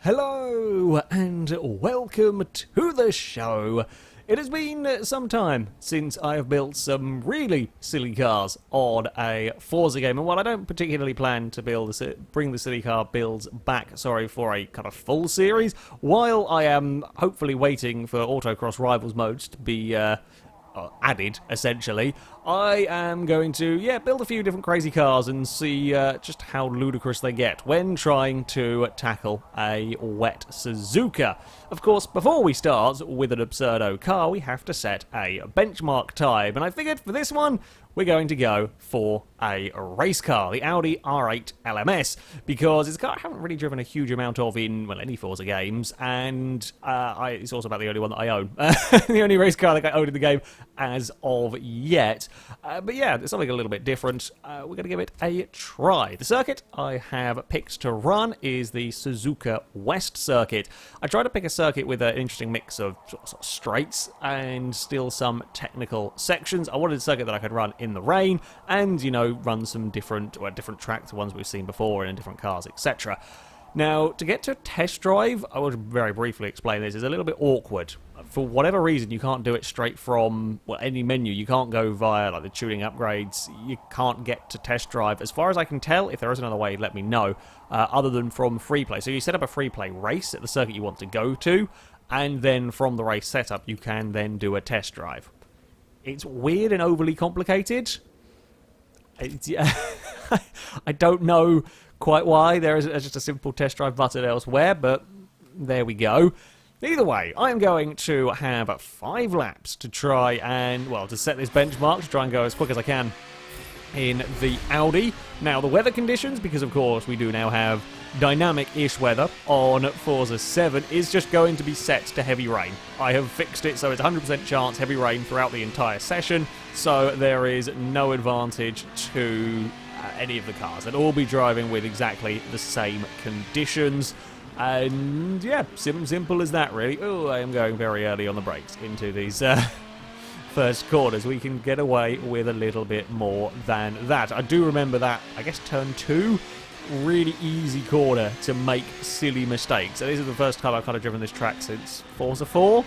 Hello and welcome to the show. It has been some time since I have built some really silly cars on a Forza game, and while I don't particularly plan to bring the silly car builds back, for a kind of full series, while I am hopefully waiting for Autocross Rivals modes to be added, essentially, I am going to, build a few different crazy cars and see just how ludicrous they get when trying to tackle a wet Suzuka. Of course, before we start with an absurdo car, we have to set a benchmark time, and I figured for this one, we're going to go for a race car, the Audi R8 LMS, because it's a car I haven't really driven a huge amount of in, well, any Forza games, and it's also about the only one that I own. The only race car that I own in the game as of yet. But yeah, there's something a little bit different. We're going to give it a try. The circuit I have picked to run is the Suzuka West circuit. I tried to pick a circuit with an interesting mix of sort of straights and still some technical sections. I wanted a circuit that I could run in the rain and, you know, run some different tracks, the ones we've seen before and in different cars, etc. Now, to get to a test drive, I will very briefly explain this, is a little bit awkward. For whatever reason, you can't do it straight from, well, any menu. You can't go via, like, the tuning upgrades. You can't get to test drive. As far as I can tell, if there is another way, let me know, other than from free play. So you set up a free play race at the circuit you want to go to, and then from the race setup, you can then do a test drive. It's weird and overly complicated. I don't know quite why. There is just a simple test drive button elsewhere, but there we go. Either way, I'm going to have 5 laps to try and, well, to set this benchmark, to try and go as quick as I can in the Audi. Now, the weather conditions, because of course we do now have dynamic-ish weather on Forza 7, is just going to be set to heavy rain. I have fixed it so it's 100% chance heavy rain throughout the entire session, so there is no advantage to any of the cars. They'll all be driving with exactly the same conditions. And yeah, simple as that, really. Oh, I am going very early on the brakes into these first corners. We can get away with a little bit more than that. I do remember that, I guess, turn 2, really easy corner to make silly mistakes. So this is the first time I've kind of driven this track since Forza 4.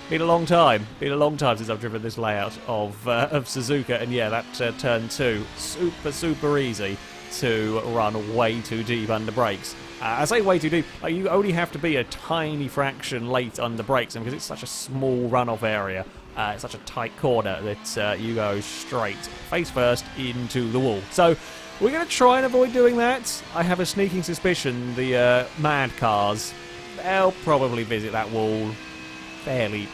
Been a long time. Been a long time since I've driven this layout of Suzuka. And yeah, that turn 2, super easy to run way too deep under brakes. I say way too deep, you only have to be a tiny fraction late under brakes, and because it's such a small runoff area, it's such a tight corner that you go straight, face first, into the wall. So we're going to try and avoid doing that. I have a sneaking suspicion the mad cars, they'll probably visit that wall fairly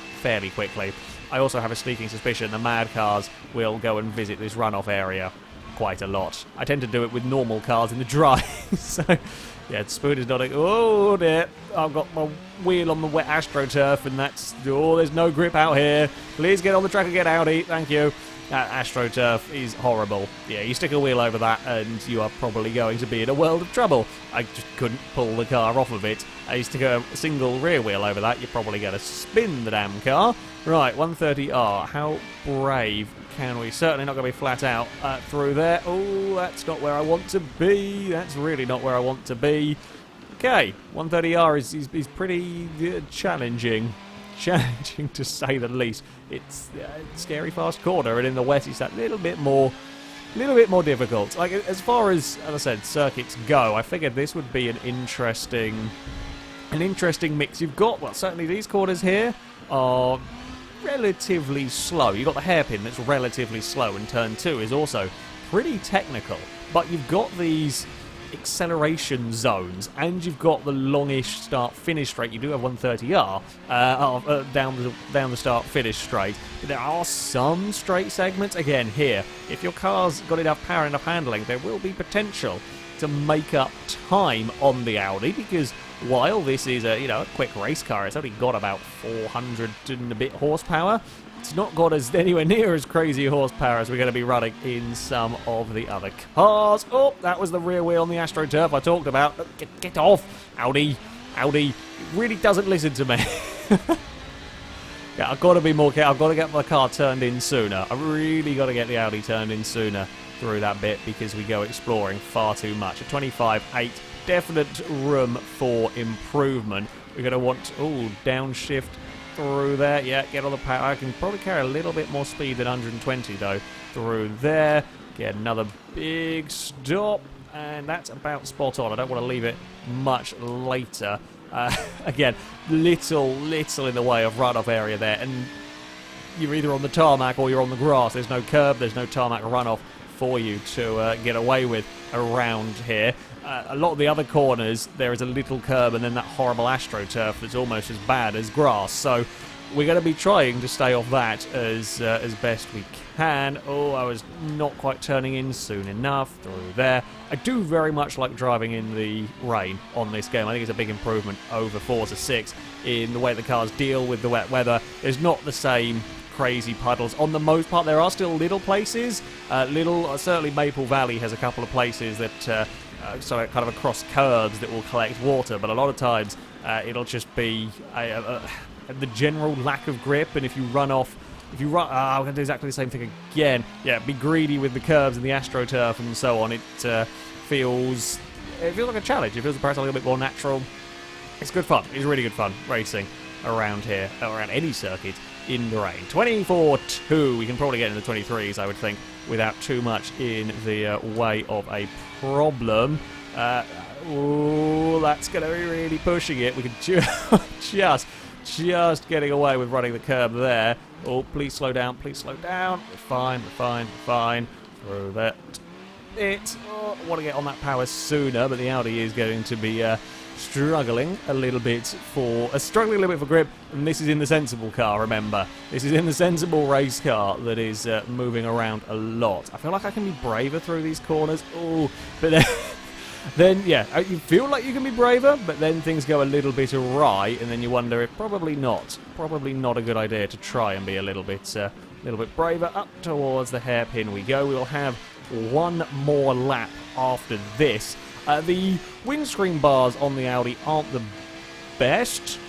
quickly. I also have a sneaking suspicion the mad cars will go and visit this runoff area quite a lot. I tend to do it with normal cars in the dry, so yeah, Spoon is nodding. Oh dear, I've got my wheel on the wet AstroTurf, and there's no grip out here. Please get on the track again, Audi, thank you. That AstroTurf is horrible. Yeah, you stick a wheel over that and you are probably going to be in a world of trouble. I just couldn't pull the car off of it. I used to go a single rear wheel over that, you're probably going to spin the damn car. Right, 130R, how brave can we? Certainly not going to be flat out through there. Oh, that's not where I want to be. That's really not where I want to be. Okay, 130R is pretty challenging. Challenging to say the least. It's a scary fast corner, and in the wet it's that little bit more difficult. Like, as far as I said, circuits go, I figured this would be an interesting mix. You've got, well, certainly these corners here are relatively slow. You've got the hairpin that's relatively slow, and turn 2 is also pretty technical. But you've got these acceleration zones, and you've got the longish start-finish straight. You do have 130R down the start-finish straight. There are some straight segments. Again, here, if your car's got enough power and enough handling, there will be potential to make up time on the Audi, because while this is a quick race car, it's only got about 400 and a bit horsepower. It's not got anywhere near as crazy horsepower as we're going to be running in some of the other cars. Oh, that was the rear wheel on the AstroTurf I talked about. Get off, Audi. Audi really doesn't listen to me. Yeah, I've got to be more careful. I've got to get my car turned in sooner. I've really got to get the Audi turned in sooner through that bit, because we go exploring far too much. At 25.8, definite room for improvement. We're going to want, downshift through there. Yeah, get all the power. I can probably carry a little bit more speed than 120 though. Through there. Get another big stop. And that's about spot on. I don't want to leave it much later. Again, little in the way of runoff area there. And you're either on the tarmac or you're on the grass. There's no curb, there's no tarmac runoff for you to get away with around here. A lot of the other corners, there is a little curb and then that horrible AstroTurf that's almost as bad as grass. So we're going to be trying to stay off that as best we can. Oh, I was not quite turning in soon enough through there. I do very much like driving in the rain on this game. I think it's a big improvement over Forza 6 in the way the cars deal with the wet weather. There's not the same crazy puddles. On the most part, there are still little places. Certainly Maple Valley has a couple of places that so kind of across curves that will collect water, but a lot of times it'll just be the general lack of grip, and if you run, I'm going to do exactly the same thing again. Yeah, be greedy with the curves and the AstroTurf and so on. It feels like a challenge. It feels perhaps a little bit more natural. It's good fun. It's really good fun racing around here, around any circuit in the rain. 24-2. We can probably get into the 23s, I would think, without too much in the way of a problem. That's going to be really pushing it. We can just getting away with running the curb there. Oh, please slow down, please slow down. We're fine. Through that. I want to get on that power sooner, but the Audi is going to be struggling a little bit for grip, and this is in the sensible car, remember. This is in the sensible race car that is moving around a lot. I feel like I can be braver through these corners. Oh, but then, yeah, you feel like you can be braver, but then things go a little bit awry, and then you wonder if probably not a good idea to try and be a little bit braver. Up towards the hairpin we go. We'll have one more lap after this. The windscreen bars on the Audi aren't the best.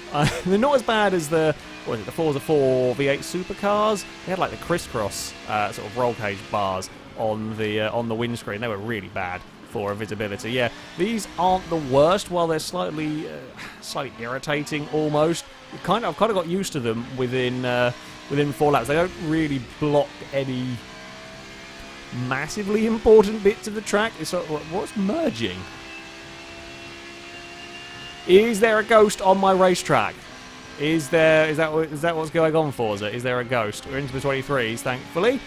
They're not as bad as the Forza 4 V8 supercars. They had like the crisscross sort of roll cage bars on the windscreen. They were really bad for visibility. Yeah, these aren't the worst. While they're slightly irritating almost. I've kind of got used to them within 4 laps. They don't really block any massively important bits of the track. It's sort of, what's merging? Is there a ghost on my racetrack? Is that what's going on, Forza? Is there a ghost? We're into the 23s, thankfully.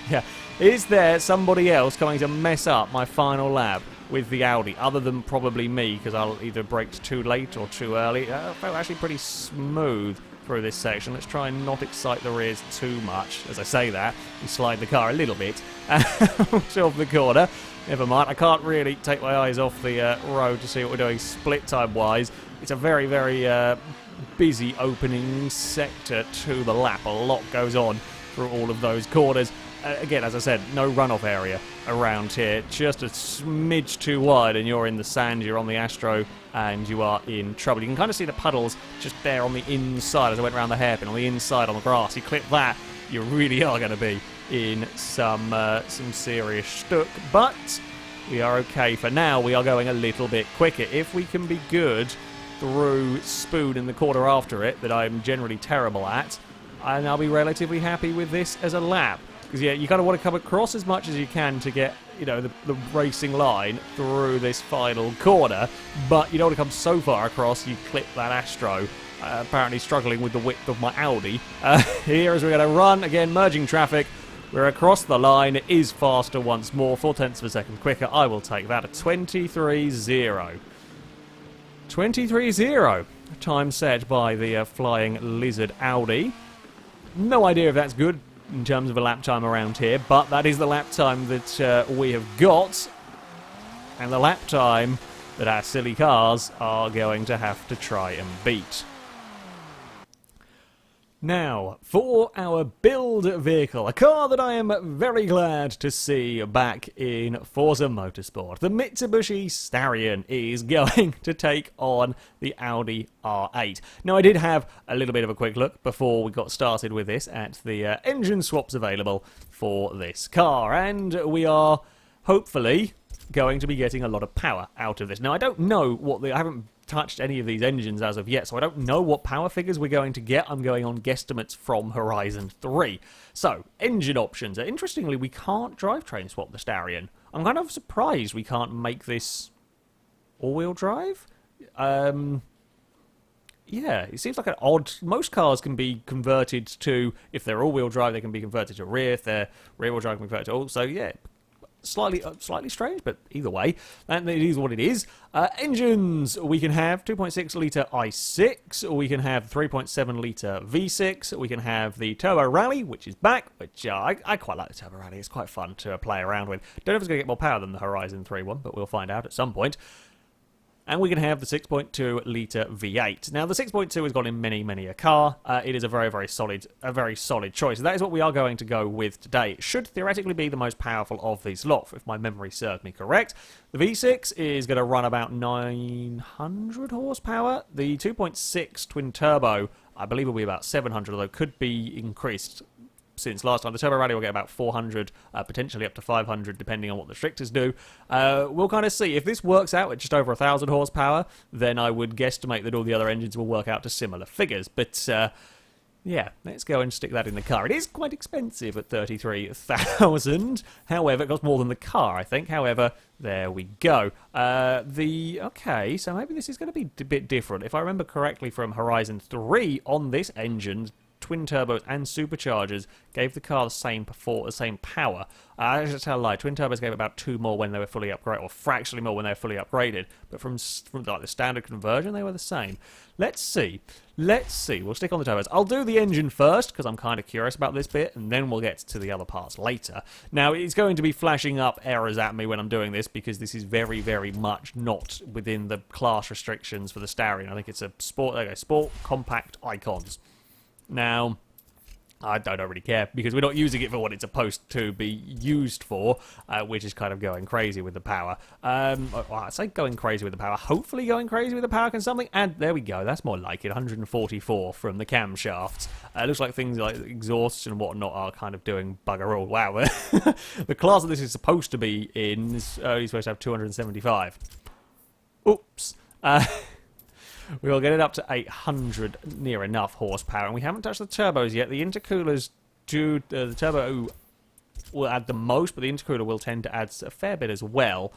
Yeah. Is there somebody else coming to mess up my final lap with the Audi, other than probably me, because I'll either brake too late or too early? I felt actually pretty smooth through this section. Let's try and not excite the rears too much. As I say that, we slide the car a little bit out of the corner. Never mind, I can't really take my eyes off the road to see what we're doing split time wise. It's a very, very busy opening sector to the lap. A lot goes on through all of those corners. Again, as I said, no runoff area around here. Just a smidge too wide and you're in the sand, you're on the Astro, and you are in trouble. You can kind of see the puddles just there on the inside as I went around the hairpin, on the inside on the grass. You clip that, you really are going to be in some serious stuck. But we are okay for now. We are going a little bit quicker. If we can be good through Spoon in the corner after it, that I'm generally terrible at, and I'll be relatively happy with this as a lap. Because, yeah, you kind of want to come across as much as you can to get, you know, the racing line through this final corner, but you don't want to come so far across you clip that Astro. Apparently struggling with the width of my Audi. Here as we're going to run, again, merging traffic. We're across the line. It is faster once more, 0.4 of a second quicker. I will take that at 23.0. 23.0. Time set by the Flying Lizard Audi. No idea if that's good in terms of a lap time around here, but that is the lap time that we have got, and the lap time that our silly cars are going to have to try and beat. Now, for our build vehicle, a car that I am very glad to see back in Forza Motorsport. The Mitsubishi Starion is going to take on the Audi R8. Now, I did have a little bit of a quick look before we got started with this at the engine swaps available for this car, and we are hopefully going to be getting a lot of power out of this. Now, I don't know I haven't touched any of these engines as of yet, so I don't know what power figures we're going to get. I'm going on guesstimates from Horizon 3. So, engine options. Interestingly, we can't drivetrain swap the Starion. I'm kind of surprised we can't make this all-wheel drive. Yeah, it seems like an odd... Most cars can be converted to... If they're all-wheel drive, they can be converted to rear. If they're rear-wheel drive, can be converted to all. So, yeah, slightly strange, but either way, and it is what it is. Engines, we can have 2.6 litre i6, we can have 3.7 litre V6, we can have the Turbo Rally, which is back, which I quite like the Turbo Rally. It's quite fun to play around with. Don't know if it's going to get more power than the Horizon 3 one, but we'll find out at some point. And we can have the 6.2 litre V8. Now, the 6.2 has gone in many a car. It is a very solid choice. That is what we are going to go with today. It should theoretically be the most powerful of these lot, if my memory serves me correct. The V6 is going to run about 900 horsepower. The 2.6 twin turbo, I believe, will be about 700, although could be increased since last time. The Turbo Rally will get about 400, potentially up to 500, depending on what the restrictors do. We'll kind of see. If this works out at just over 1,000 horsepower, then I would guesstimate that all the other engines will work out to similar figures. But, yeah, let's go and stick that in the car. It is quite expensive at 33,000. However, it costs more than the car, I think. However, there we go. Okay, so maybe this is going to be a bit different. If I remember correctly from Horizon 3, on this engine, twin turbos and superchargers gave the car the same power. I should tell a lie. Twin turbos gave about 2 more when they were fully upgraded, or fractionally more when they were fully upgraded. But from like the standard conversion, they were the same. Let's see. We'll stick on the turbos. I'll do the engine first because I'm kind of curious about this bit, and then we'll get to the other parts later. Now, it's going to be flashing up errors at me when I'm doing this because this is very much not within the class restrictions for the Starion. I think it's a sport. Okay, sport compact icons. Now, I don't really care because we're not using it for what it's supposed to be used for, which is kind of going crazy with the power. I say going crazy with the power. Hopefully going crazy with the power can something. And there we go. That's more like it. 144 from the camshafts. Looks like things like exhausts and whatnot are kind of doing bugger all. Wow. The class that this is supposed to be in is only supposed to have 275. Oops. We'll get it up to 800, near enough horsepower, and we haven't touched the turbos yet. The intercoolers do, the turbo will add the most, but the intercooler will tend to add a fair bit as well.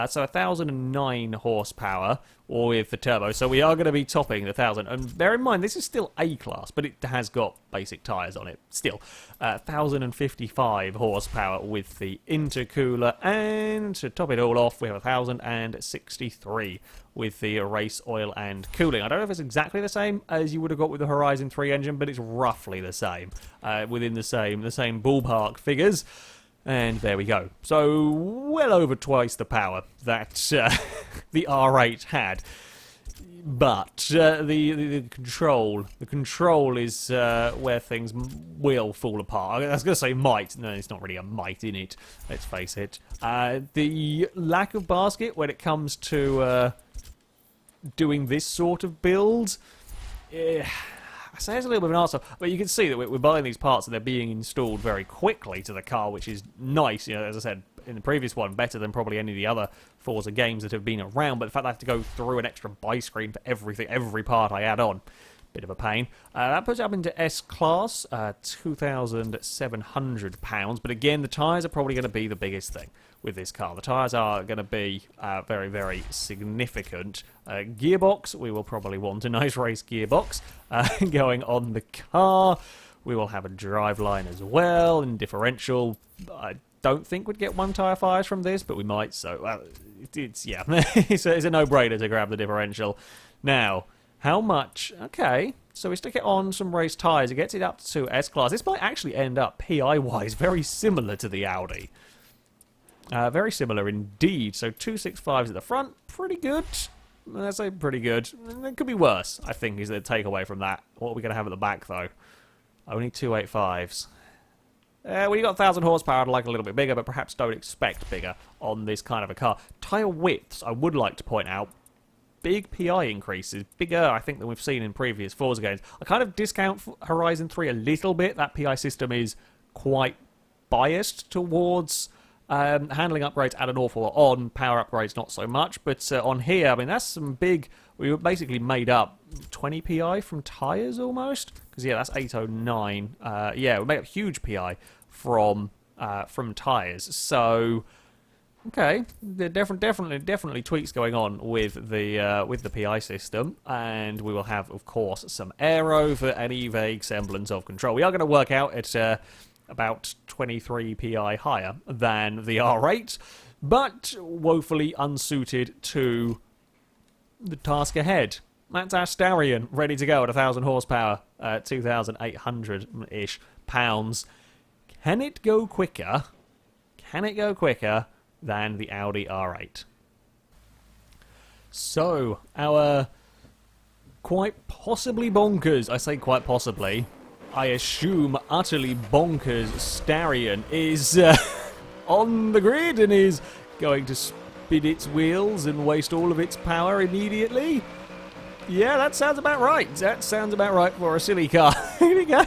So 1,009 horsepower with the turbo, so we are going to be topping the 1,000. And bear in mind, this is still A-class, but it has got basic tyres on it. Still, 1,055 horsepower with the intercooler, and to top it all off, we have 1,063 with the race oil and cooling. I don't know if it's exactly the same as you would have got with the Horizon 3 engine, but it's roughly the same, within the same ballpark figures. And there we go. So, well over twice the power that the R8 had. But the control is where things will fall apart. I was going to say might. No, it's not really a might in it. Let's face it. The lack of basket when it comes to doing this sort of build, I say it's a little bit of an arsehole, but you can see that we're buying these parts and they're being installed very quickly to the car, which is nice. You know, as I said in the previous one, better than probably any of the other Forza games that have been around. But the fact that I have to go through an extra buy screen for every part I add on, bit of a pain. That puts it up into S-Class, £2,700. But again, the tyres are probably going to be the biggest thing with this car. The tyres are going to be very significant. Gearbox, we will probably want a nice race gearbox going on the car. We will have a driveline as well, and differential. I don't think we'd get one tyre fires from this, but we might, so it's yeah, it's a no-brainer to grab the differential. Now, how much? Okay, so we stick it on some race tyres. It gets it up to S-Class. This might actually end up, PI-wise, very similar to the Audi. Very similar indeed. So 265s at the front, pretty good. I'd say pretty good. It could be worse, I think, is the takeaway from that. What are we going to have at the back, though? Only 285s. When you've got 1,000 horsepower, I'd like a little bit bigger, but perhaps don't expect bigger on this kind of a car. Tyre widths, I would like to point out. Big PI increases, bigger, I think, than we've seen in previous Forza games. I kind of discount Horizon 3 a little bit. That PI system is quite biased towards Handling upgrades add an awful lot on, power upgrades not so much, but on here, I mean, that's some big... We basically made up 20 PI from tyres almost, because yeah, that's 809. Yeah, we made up huge PI from tyres, so... Okay, there definitely tweaks going on with the PI system, and we will have, of course, some aero for any vague semblance of control. We are going to work out at about 23 PI higher than the R8, but woefully unsuited to the task ahead. That's our Starion, ready to go at 1,000 horsepower, 2,800-ish pounds. Can it go quicker? Can it go quicker than the Audi R8? So, our quite possibly bonkers, I say quite possibly, I assume utterly bonkers Starion is on the grid and is going to spin its wheels and waste all of its power immediately. Yeah, that sounds about right. That sounds about right for a silly car. Here we go.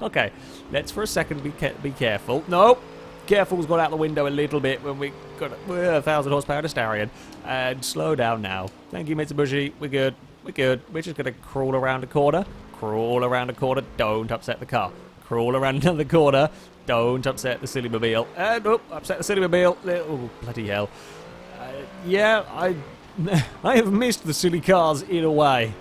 Okay, let's for a second be careful. Nope. Careful's got out the window a little bit when we got 1,000 horsepower to Starion. And slow down now. Thank you, Mitsubishi. We're good. We're good. We're just going to crawl around a corner. Crawl around a corner. Don't upset the car. Crawl around another corner. Don't upset the Sillymobile. And, oh, upset the Sillymobile. Oh, bloody hell. Yeah, I have missed the silly cars in a way.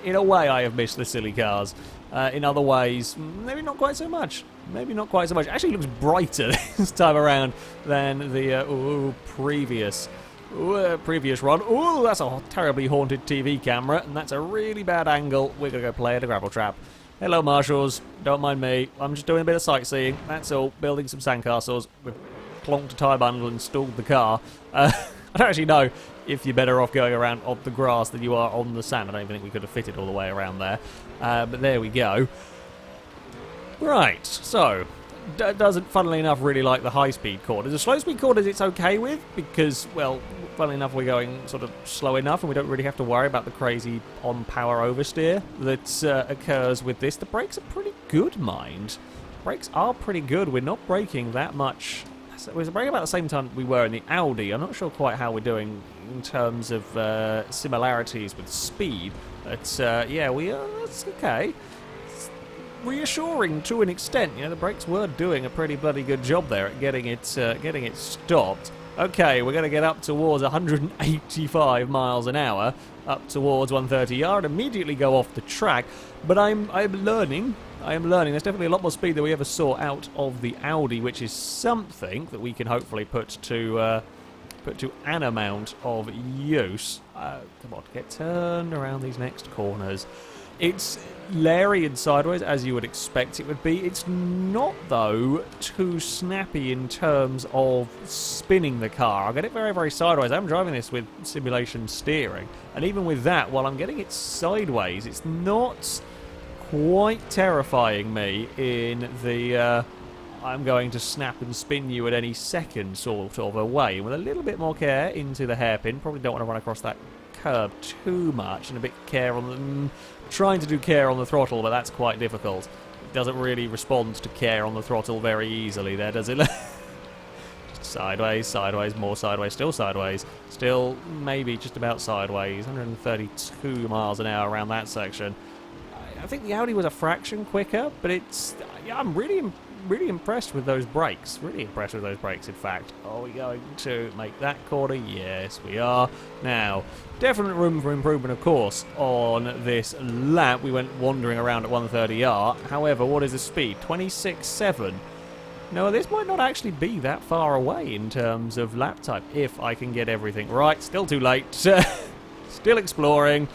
In a way, I have missed the silly cars. In other ways, maybe not quite so much. Maybe not quite so much. Actually, it looks brighter this time around than the previous run. Oh, that's a terribly haunted TV camera, and that's a really bad angle. We're going to go play at a gravel trap. Hello, marshals. Don't mind me. I'm just doing a bit of sightseeing. That's all. Building some sandcastles. We've plonked a tyre bundle and stalled the car. I don't actually know if you're better off going around on the grass than you are on the sand. I don't even think we could have fitted all the way around there. But there we go. Right, so, doesn't, funnily enough, really like the high-speed corners. The slow-speed corners it's okay with, because, well, funnily enough, we're going sort of slow enough, and we don't really have to worry about the crazy on-power oversteer that occurs with this. The brakes are pretty good, mind. Brakes are pretty good. We're not braking that much. We're braking about the same time we were in the Audi. I'm not sure quite how we're doing in terms of similarities with speed, but, yeah, we are, that's okay. Reassuring to an extent. You know, the brakes were doing a pretty bloody good job there at getting it stopped. Okay, we're going to get up towards 185 miles an hour, up towards 130 yard, immediately go off the track. But I'm learning. I am learning. There's definitely a lot more speed than we ever saw out of the Audi, which is something that we can hopefully put to an amount of use. Come on, get turned around these next corners. It's leery and sideways, as you would expect it would be. It's not, though, too snappy in terms of spinning the car. I get it very, very sideways. I'm driving this with simulation steering, and even with that, while I'm getting it sideways, it's not quite terrifying me in the I'm going to snap and spin you at any second sort of a way. With a little bit more care into the hairpin. Probably don't want to run across that curb too much, and a bit of care on the... Trying to do care on the throttle, but that's quite difficult. It doesn't really respond to care on the throttle very easily there, does it? Sideways, sideways, more sideways, still maybe just about sideways. 132 miles an hour around that section. I think the Audi was a fraction quicker, but it's... Yeah, I'm really impressed with those brakes. Really impressed with those brakes, in fact. Are we going to make that corner? Yes, we are. Now, definite room for improvement, of course, on this lap. We went wandering around at 130R. However, what is the speed? 26.7. No, this might not actually be that far away in terms of lap time, if I can get everything right. Still too late. Still exploring.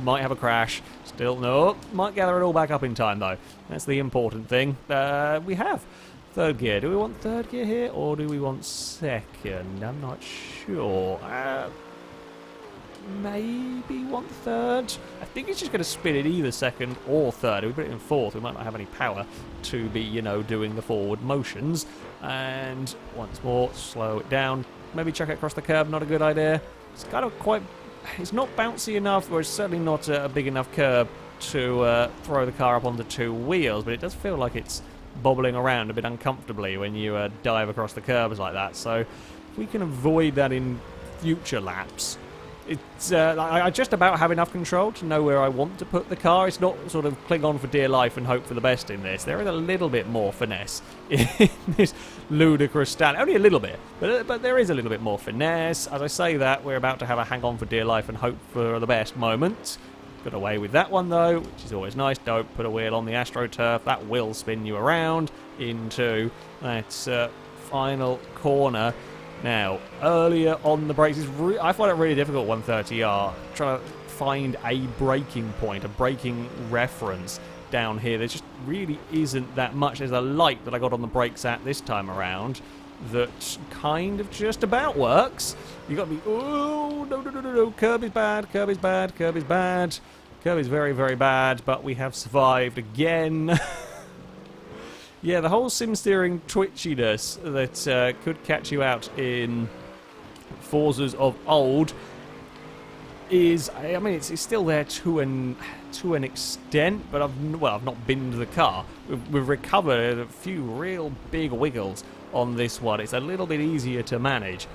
Might have a crash. Still, no. Might gather it all back up in time, though. That's the important thing. We have third gear. Do we want third gear here, or do we want second? I'm not sure. Maybe want third. I think it's just going to spin it either second or third. If we put it in fourth, we might not have any power to be, you know, doing the forward motions. And once more, slow it down. Maybe chuck it across the curb. Not a good idea. It's kind of quite... It's not bouncy enough, or it's certainly not a big enough curb to throw the car up onto two wheels, but it does feel like it's bobbling around a bit uncomfortably when you dive across the curbs like that. So if we can avoid that in future laps, it's I just about have enough control to know where I want to put the car. It's not sort of cling on for dear life and hope for the best in this. There is a little bit more finesse in this ludicrous stand. Only a little bit, but there is a little bit more finesse. As I say that, we're about to have a hang on for dear life and hope for the best moment. Got away with that one though, which is always nice. Don't put a wheel on the AstroTurf. That will spin you around into that final corner. Now, earlier on the brakes, I find it really difficult, 130R, trying to find a braking point, a braking reference down here. There just really isn't that much. There's a light that I got on the brakes at this time around that kind of just about works. You got to be, oh, no, curb is bad, curb is bad, curb is bad. Curb is very, very bad, but we have survived again. Yeah, the whole sim steering twitchiness that could catch you out in Forzas of old is, I mean, it's still there to an extent, but I've not been to the car. We've recovered a few real big wiggles on this one. It's a little bit easier to manage,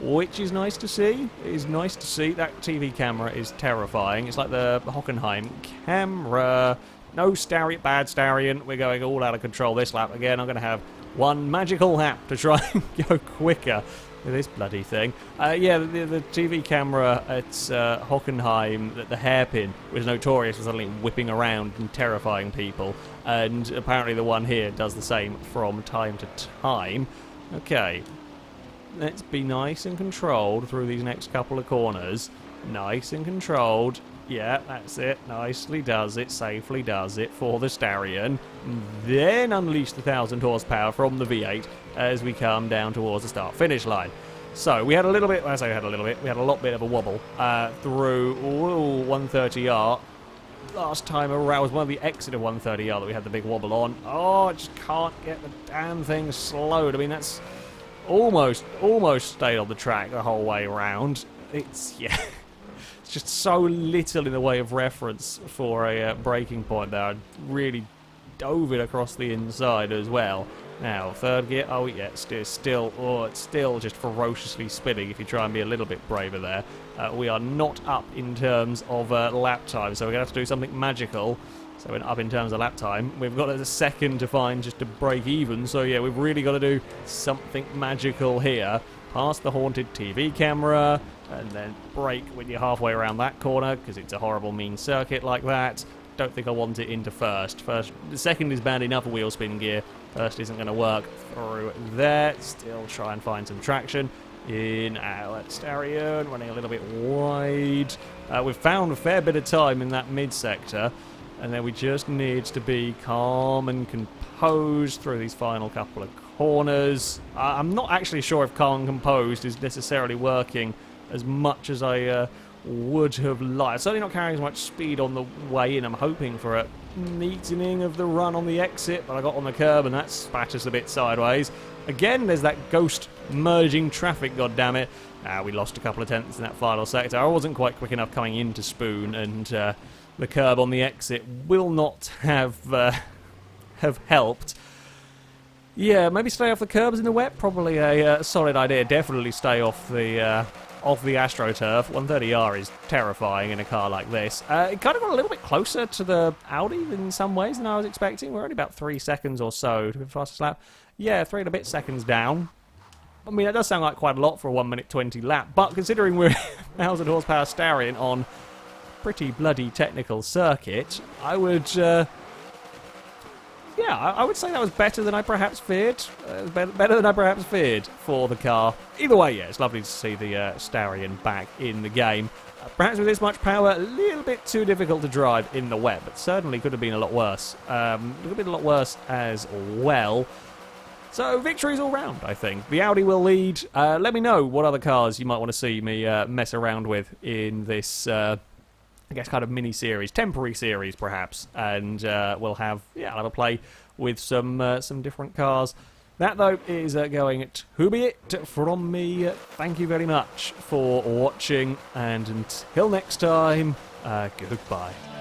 which is nice to see. It is nice to see. That TV camera is terrifying. It's like the Hockenheim camera. No bad Starion. We're going all out of control this lap again. I'm going to have one magical lap to try and go quicker with this bloody thing. Yeah, the TV camera at Hockenheim, the hairpin, was notorious for suddenly whipping around and terrifying people. And apparently the one here does the same from time to time. Okay, let's be nice and controlled through these next couple of corners. Nice and controlled. Yeah, that's it. Nicely does it. Safely does it for the Starion. Then unleash the 1,000 horsepower from the V8 as we come down towards the start-finish line. So we had a little bit, as I had a little bit, we had a lot bit of a wobble through 130R. Last time around was one of the exit of 130R that we had the big wobble on. Oh, I just can't get the damn thing slowed. I mean, that's almost stayed on the track the whole way around. It's, yeah... just so little in the way of reference for a braking point there. I really dove it across the inside as well. Now, third gear, oh yeah, it's still just ferociously spinning if you try and be a little bit braver there. We are not up in terms of lap time, so we're going to have to do something magical. So we're up in terms of lap time. We've got a second to find just to break even, so yeah, we've really got to do something magical here. Past the haunted TV camera, and then brake when you're halfway around that corner, because it's a horrible mean circuit like that. Don't think I want it into first. The second is bad enough, a wheel spin gear. First isn't going to work through there. Still try and find some traction. In our Starion, running a little bit wide. We've found a fair bit of time in that mid-sector, and then we just need to be calm and composed through these final couple of corners. I'm not actually sure if calm and composed is necessarily working as much as I would have liked. Certainly not carrying as much speed on the way in. I'm hoping for a neatening of the run on the exit, but I got on the curb and that spat us a bit sideways. Again, there's that ghost merging traffic, goddammit. We lost a couple of tenths in that final sector. I wasn't quite quick enough coming into Spoon, and the curb on the exit will not have helped. Yeah, maybe stay off the curbs in the wet. Probably a solid idea. Definitely stay off the AstroTurf. 130R is terrifying in a car like this. It kind of got a little bit closer to the Audi in some ways than I was expecting. We're only about 3 seconds or so to the fastest lap. Yeah, 3 and a bit seconds down. I mean, that does sound like quite a lot for a 1 minute 20 lap, but considering we're 1,000 horsepower Starion on pretty bloody technical circuit, I would... yeah, I would say that was better than I perhaps feared. Better than I perhaps feared for the car. Either way, yeah, it's lovely to see the Starion back in the game. Perhaps with this much power, a little bit too difficult to drive in the wet, but certainly could have been a lot worse. Could have been a lot worse as well. So, victories all round, I think. The Audi will lead. Let me know what other cars you might want to see me mess around with in this... I guess kind of mini-series, temporary series perhaps, and we'll have, yeah, I'll have a play with some different cars. That, though, is going to be it from me. Thank you very much for watching, and until next time, goodbye.